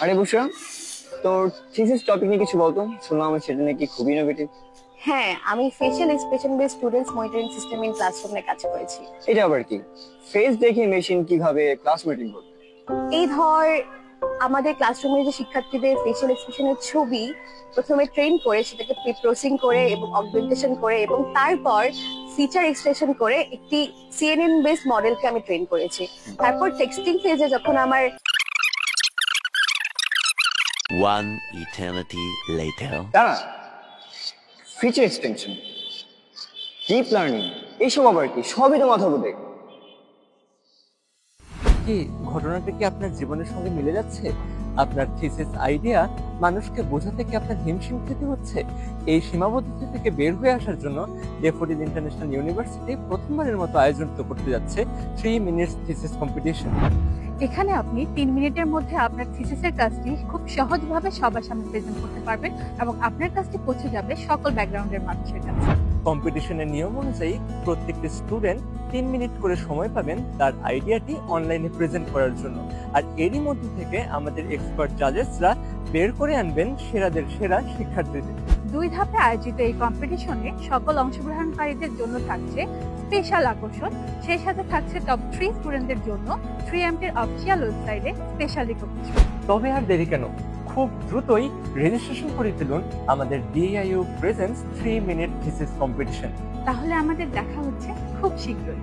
আরে বুশরা, তোর thesis topic নিয়ে কিছু বলতো। শুনলাম আমি সেটা নাকি খুব ইনোভেটিভ। হ্যাঁ, আমি facial expression based students monitoring system in ক্লাসরুমে কাজ করেছি। এটা আবার কি? ফেস দেখে মেশিন কিভাবে ক্লাস মিটিং করবে? এই ধর, আমাদের ক্লাসরুমের যে শিক্ষার্থীদের ফেশিয়াল এক্সপ্রেশনের ছবি প্রথমে ট্রেন করে সেটাকে প্রি প্রসেসিং করে এবং অগমেন্টেশন করে এবং তারপর ফিচার এক্সট্রাকশন করে একটি সিএনএন বেসড মডেলকে আমি ট্রেন করেছি। তারপর টেক্সটিং ফেজে যখন আমার One eternity later. দাঁড়া, ফিচার এক্সটেনশন, ডিপ লার্নিং, এইসব আবার কি? সবই তো মাথা বোধে। কি ঘটনাটা কি আপনার জীবনের সঙ্গে মিলে যাচ্ছে? আপনার থিসিস আইডিয়া মানুষকে বোঝাতে কি আপনার হিমশিম খেতে হচ্ছে? এই সীমাবদ্ধতা থেকে বের হয়ে আসার জন্য ডেফোডিল ইন্টারন্যাশনাল ইউনিভার্সিটি প্রথমবারের মতো আয়োজন করতে যাচ্ছে 3 মিনিটস থিসিস কম্পিটিশন। এখানে আপনি 3 মিনিটের মধ্যে আপনার থিসিসের কাজটি খুব সহজভাবে সবার সামনে প্রেজেন্ট করতে পারবেন এবং আপনার কাজটি পৌঁছে যাবে সকল ব্যাকগ্রাউন্ডের মানুষের কাছে। কম্পিটিশনের নিয়ম অনুযায়ী প্রত্যেকটি স্টুডেন্ট 3 মিনিট করে সময় পাবেন তার আইডিয়াটি অনলাইনে প্রেজেন্ট করার জন্য। আর এরই মধ্যে থেকে আমাদের এক্সপার্ট জাজেসরা বের করে আনবেন সেরাদের সেরা শিক্ষার্থীদের। 2 ধাপে আয়োজিত এই কম্পিটিশনে সকল অংশগ্রহণকারীদের জন্য থাকছে স্পেশাল আকর্ষণ, সেই সাথে থাকছে টপ 3 স্টুডেন্টদের জন্য 3M এর অফিসিয়াল ওয়েবসাইটে স্পেশাল রিকগনিশন। তবে আর দেরি কেন, খুব দ্রুতই রেজিস্ট্রেশন করে ফেলুন আমাদের DIU presence 3 minute thesis competition. তাহলে আমাদের দেখা হচ্ছে খুব শীঘ্রই।